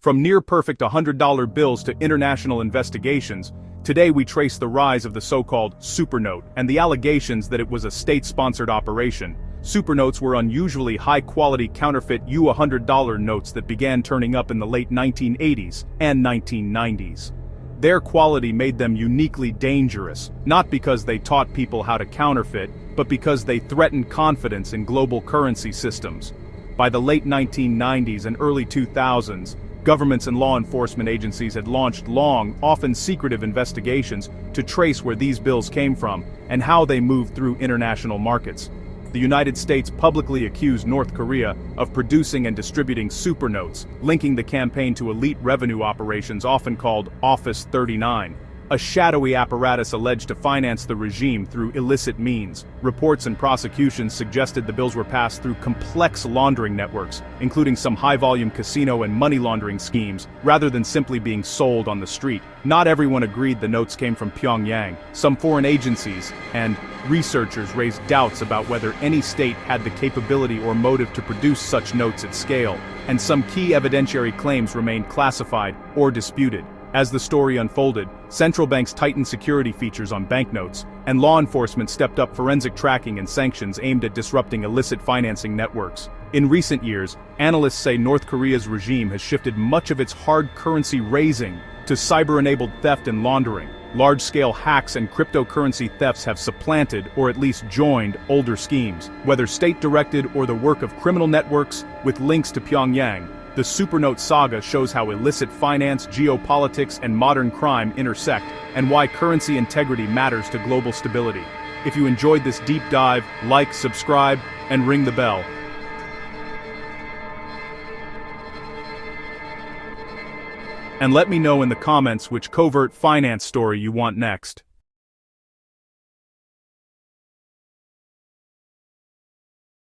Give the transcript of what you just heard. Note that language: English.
From near-perfect $100 bills to international investigations, today we trace the rise of the so-called supernote and the allegations that it was a state-sponsored operation. Supernotes were unusually high-quality counterfeit $100 notes that began turning up in the late 1980s and 1990s. Their quality made them uniquely dangerous, not because they taught people how to counterfeit, but because they threatened confidence in global currency systems. By the late 1990s and early 2000s, governments and law enforcement agencies had launched long, often secretive investigations to trace where these bills came from and how they moved through international markets. The United States publicly accused North Korea of producing and distributing supernotes, linking the campaign to elite revenue operations often called Office 39, a shadowy apparatus alleged to finance the regime through illicit means. Reports and prosecutions suggested the bills were passed through complex laundering networks, including some high-volume casino and money laundering schemes, rather than simply being sold on the street. Not everyone agreed the notes came from Pyongyang. Some foreign agencies and researchers raised doubts about whether any state had the capability or motive to produce such notes at scale, and some key evidentiary claims remained classified or disputed. As the story unfolded, central banks tightened security features on banknotes, and law enforcement stepped up forensic tracking and sanctions aimed at disrupting illicit financing networks. In recent years, analysts say North Korea's regime has shifted much of its hard currency raising to cyber-enabled theft and laundering. Large-scale hacks and cryptocurrency thefts have supplanted or at least joined older schemes, whether state-directed or the work of criminal networks with links to Pyongyang. The supernote saga shows how illicit finance, geopolitics, and modern crime intersect, and why currency integrity matters to global stability. If you enjoyed this deep dive, like, subscribe, and ring the bell. And let me know in the comments which covert finance story you want next.